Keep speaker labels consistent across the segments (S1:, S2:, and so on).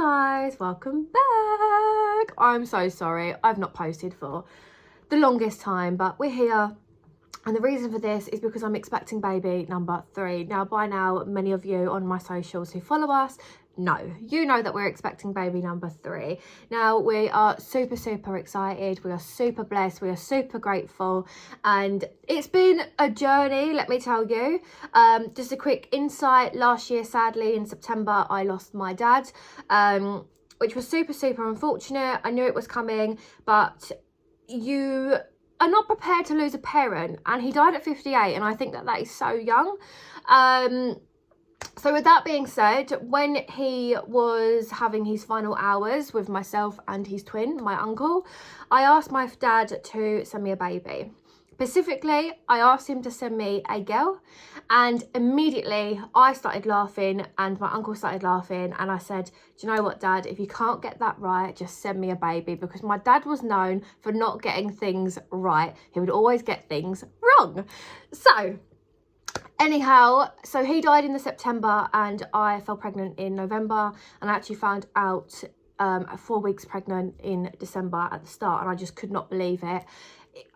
S1: guys, welcome back. I'm so sorry, I've not posted for the longest time, but we're here. And the reason for this is because I'm expecting baby number 3. Now, by now, many of you on my socials who follow us you know that we're expecting baby number 3. Now, we are super excited. We are super blessed. We are super grateful. And it's been a journey, let me tell you. Just a quick insight. Last year, sadly, in September, I lost my dad, which was super unfortunate. I knew it was coming, but you are not prepared to lose a parent, and he died at 58, and I think that is so young. So with that being said, when he was having his final hours with myself and his twin, my uncle, I asked my dad to send me a baby. Specifically, I asked him to send me a girl, and immediately I started laughing and my uncle started laughing, and I said, do you know what, Dad, if you can't get that right, just send me a baby, because my dad was known for not getting things right. He would always get things wrong. So anyhow, so he died in the September and I fell pregnant in November, and I actually found out at 4 weeks pregnant in December at the start, and I just could not believe it.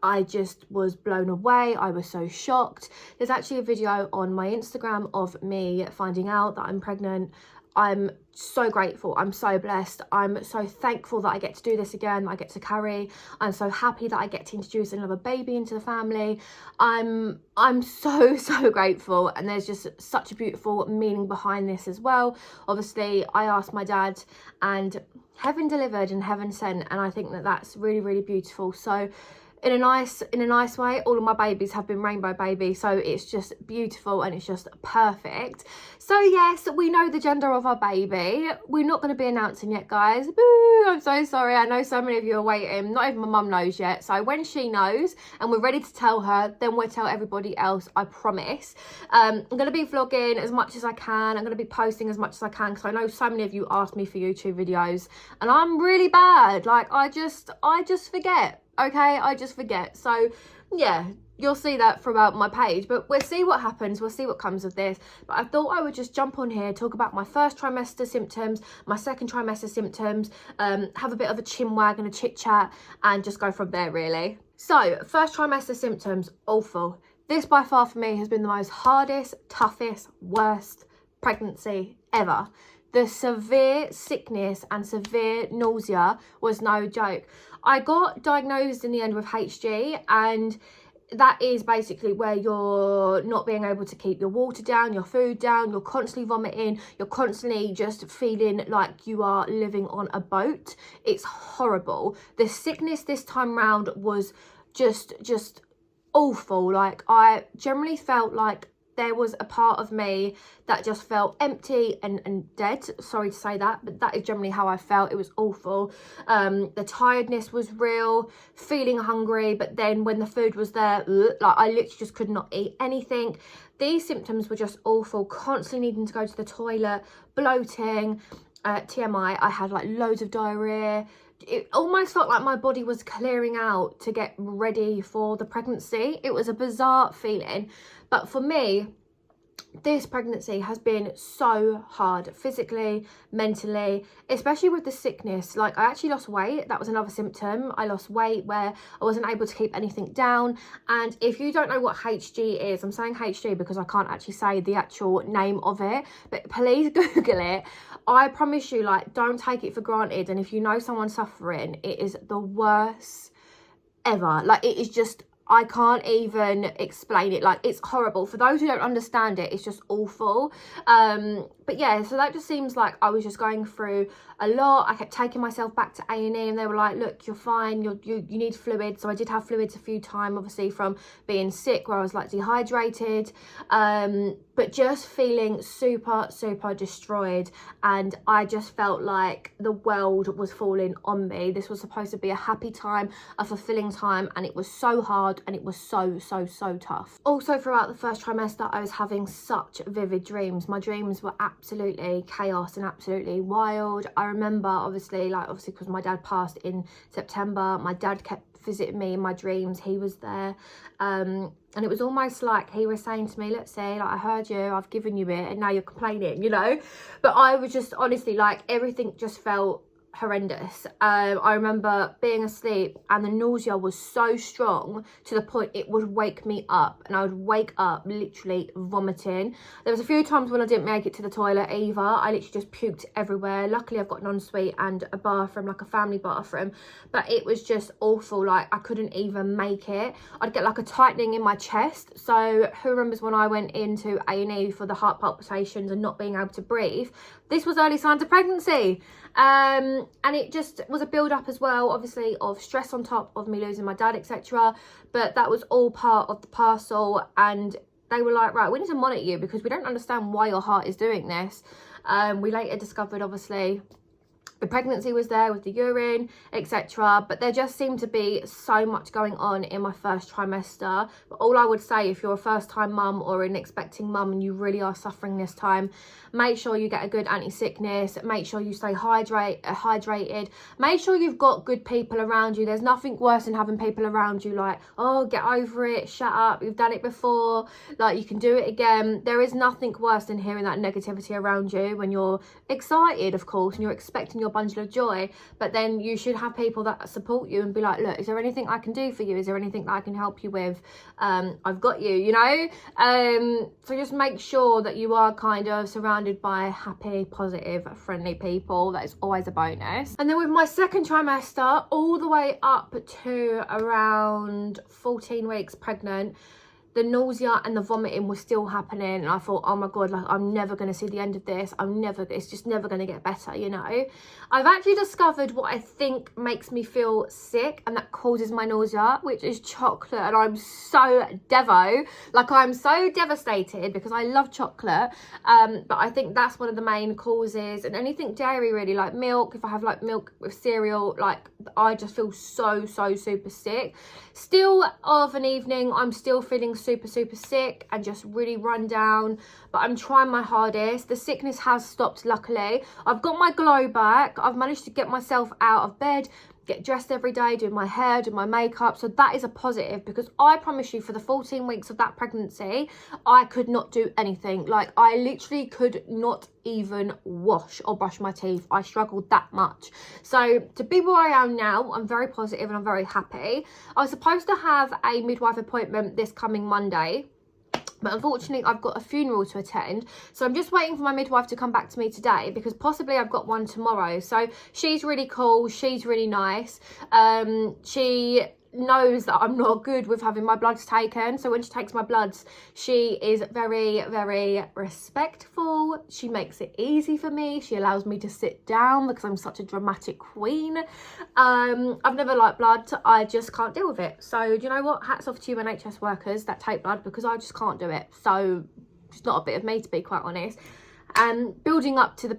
S1: I just was blown away. I was so shocked. There's actually a video on my Instagram of me finding out that I'm pregnant. I'm so grateful. I'm so blessed. I'm so thankful that I get to do this again, that I get to carry. I'm so happy that I get to introduce another baby into the family. I'm so grateful, and there's just such a beautiful meaning behind this as well. Obviously, I asked my dad, and heaven delivered and heaven sent, and I think that that's really beautiful. So in a nice way, all of my babies have been rainbow babies, so it's just beautiful and it's just perfect. So yes, we know the gender of our baby. We're not going to be announcing yet, guys. Boo, I'm so sorry. I know so many of you are waiting. Not even my mum knows yet. So when she knows and we're ready to tell her, then we'll tell everybody else, I promise. I'm going to be vlogging as much as I can. I'm going to be posting as much as I can, because I know so many of you asked me for YouTube videos, and I'm really bad. Like, I just forget. Okay, I just forget. So yeah, you'll see that throughout my page, but we'll see what happens. We'll see what comes of this. But I thought I would just jump on here, talk about my first trimester symptoms, my second trimester symptoms, have a bit of a chin wag and a chit chat, and just go from there, really. So first trimester symptoms, awful. This by far for me has been the most hardest, toughest, worst pregnancy ever. The severe sickness and severe nausea was no joke. I got diagnosed in the end with HG, and that is basically where you're not being able to keep your water down, your food down, you're constantly vomiting, you're constantly just feeling like you are living on a boat. It's horrible. The sickness this time round was just awful. Like, I generally felt like there was a part of me that just felt empty and dead. Sorry to say that, but that is generally how I felt. It was awful. The tiredness was real, feeling hungry, but then when the food was there, like, I literally just could not eat anything. These symptoms were just awful, constantly needing to go to the toilet, bloating, TMI, I had like loads of diarrhea. It almost felt like my body was clearing out to get ready for the pregnancy. It was a bizarre feeling, but for me, this pregnancy has been so hard, physically, mentally, especially with the sickness. Like, I actually lost weight. That was another symptom. I lost weight where I wasn't able to keep anything down. And if you don't know what HG is, I'm saying HG because I can't actually say the actual name of it, but please Google it. I promise you, like, don't take it for granted. And if you know someone suffering, it is the worst ever. Like, it is just, I can't even explain it. Like, it's horrible. For those who don't understand it, it's just awful. But yeah, so that just seems like I was just going through a lot. I kept taking myself back to A&E, and they were like, look, you're fine, you need fluid. So I did have fluids a few times, obviously from being sick, where I was like dehydrated, but just feeling super destroyed. And I just felt like the world was falling on me. This was supposed to be a happy time, a fulfilling time, and it was so hard, and it was so tough. Also, throughout the first trimester, I was having such vivid dreams. My dreams were absolutely chaos and absolutely wild. I remember, obviously because my dad passed in September, my dad kept visited me in my dreams. He was there. And it was almost like he was saying to me, look, see, like, I heard you, I've given you it, and now you're complaining, you know. But I was just, honestly, like, everything just felt horrendous. I remember being asleep and the nausea was so strong to the point it would wake me up, and I would wake up literally vomiting. There was a few times when I didn't make it to the toilet either. I literally just puked everywhere. Luckily I've got an ensuite and a bathroom, like a family bathroom, but it was just awful. Like, I couldn't even make it. I'd get like a tightening in my chest. So who remembers when I went into A&E for the heart palpitations and not being able to breathe? This was early signs of pregnancy. And it just was a build up as well, obviously, of stress on top of me losing my dad, etc. But that was all part of the parcel, and they were like, right, we need to monitor you because we don't understand why your heart is doing this. We later discovered, obviously, the pregnancy was there with the urine, etc. But there just seemed to be so much going on in my first trimester. But all I would say, if you're a first time mum or an expecting mum and you really are suffering this time, make sure you get a good anti-sickness. Make sure you stay hydrated. Make sure you've got good people around you. There's nothing worse than having people around you like, oh, get over it, shut up, you've done it before, like, you can do it again. There is nothing worse than hearing that negativity around you when you're excited, of course, and you're expecting your bundle of joy. But then you should have people that support you and be like, look, is there anything I can do for you? Is there anything that I can help you with? I've got you, you know. So just make sure that you are kind of surrounded by happy, positive, friendly people. That is always a bonus. And then with my second trimester, all the way up to around 14 weeks pregnant, the nausea and the vomiting was still happening, and I thought, oh my god, like, I'm never going to see the end of this. It's just never going to get better, you know. I've actually discovered what I think makes me feel sick and that causes my nausea, which is chocolate. And I'm so I'm so devastated because I love chocolate, but I think that's one of the main causes. And anything dairy, really, like milk. If I have like milk with cereal, like, I just feel so super sick. Still of an evening, I'm still feeling super sick and just really run down, but I'm trying my hardest. The sickness has stopped, luckily. I've got my glow back. I've managed to get myself out of bed, get dressed every day, do my hair, do my makeup, so that is a positive, because I promise you, for the 14 weeks of that pregnancy, I could not do anything. Like, I literally could not even wash or brush my teeth. I struggled that much. So to be where I am now, I'm very positive and I'm very happy. I was supposed to have a midwife appointment this coming Monday, but unfortunately I've got a funeral to attend, so I'm just waiting for my midwife to come back to me today, because possibly I've got one tomorrow. So she's really cool, she's really nice. She knows that I'm not good with having my bloods taken, so when she takes my bloods, she is very respectful. She makes it easy for me. She allows me to sit down because I'm such a dramatic queen. I've never liked blood. I just can't deal with it. So do you know what, hats off to you NHS workers that take blood, because I just can't do it. So it's not a bit of me, to be quite honest. And building up to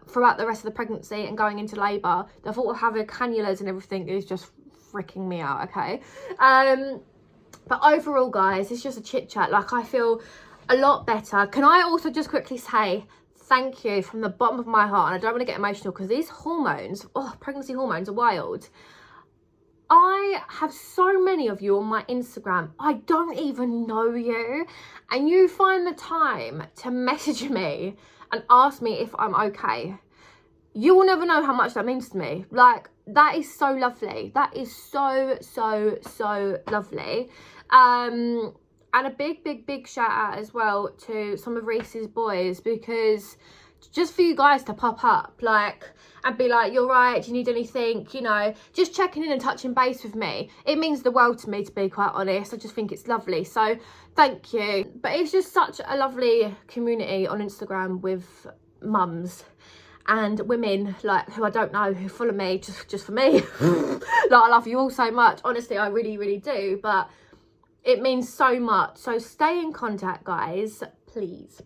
S1: throughout the rest of the pregnancy and going into labour, the thought of having cannulas and everything is just freaking me out, okay? But overall, guys, it's just a chit chat. Like, I feel a lot better. Can I also just quickly say thank you from the bottom of my heart? And I don't want to get emotional because these hormones, pregnancy hormones are wild. I have so many of you on my Instagram. I don't even know you, and you find the time to message me and ask me if I'm okay. You will never know how much that means to me. Like, that is so lovely. That is so lovely. And a big shout out as well to some of Reese's boys, because just for you guys to pop up, like, and be like, you're right, do you need anything, you know, just checking in and touching base with me, it means the world to me, to be quite honest. I just think it's lovely, so thank you. But it's just such a lovely community on Instagram with mums and women, like, who I don't know, who follow me just for me. Like, I love you all so much, honestly, I really do, but it means so much. So stay in contact, guys, please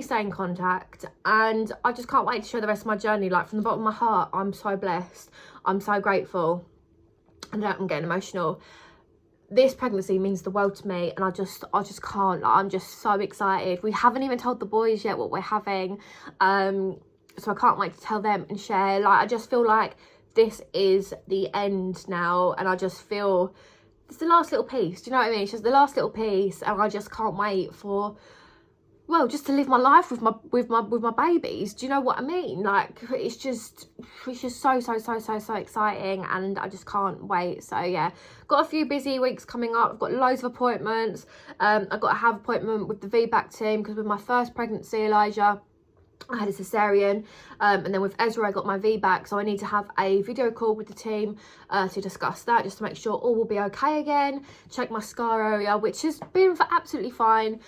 S1: stay in contact. And I just can't wait to share the rest of my journey. Like, from the bottom of my heart, I'm so blessed, I'm so grateful, and I'm getting emotional. This pregnancy means the world to me, and I just can't. Like, I'm just so excited. We haven't even told the boys yet what we're having, so I can't wait to tell them and share. Like, I just feel like this is the end now, and I just feel it's the last little piece. Do you know what I mean? It's just the last little piece, and I just can't wait for, well, just to live my life with my babies. Do you know what I mean? Like, it's just so exciting, and I just can't wait. So yeah, got a few busy weeks coming up. I've got loads of appointments. I've got to have an appointment with the VBAC team, because with my first pregnancy, Elijah, I had a cesarean, and then with Ezra I got my VBAC, so I need to have a video call with the team to discuss that, just to make sure all will be okay again, check my scar area, which has been absolutely fine.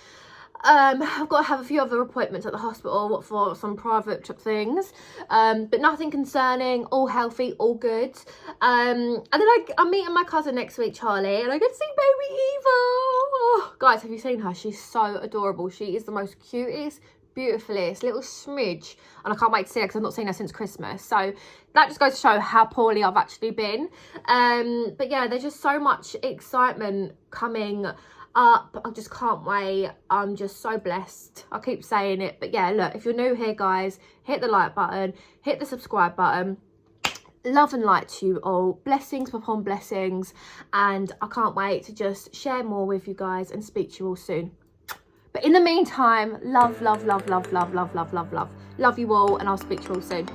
S1: I've got to have a few other appointments at the hospital for some private things, but nothing concerning, all healthy, all good. And then I'm meeting my cousin next week, Charlie, and I get to see baby Eva. Oh, guys, have you seen her? She's so adorable. She is the most cutest, beautifulest little smidge, and I can't wait to see her, because I've not seen her since Christmas. So that just goes to show how poorly I've actually been. But yeah, there's just so much excitement coming up. I just can't wait. I'm just so blessed. I keep saying it, but yeah, look, if you're new here, guys, hit the like button, hit the subscribe button. Love and light to you all, blessings upon blessings, and I can't wait to just share more with you guys and speak to you all soon. But in the meantime, love you all, and I'll speak to you all soon.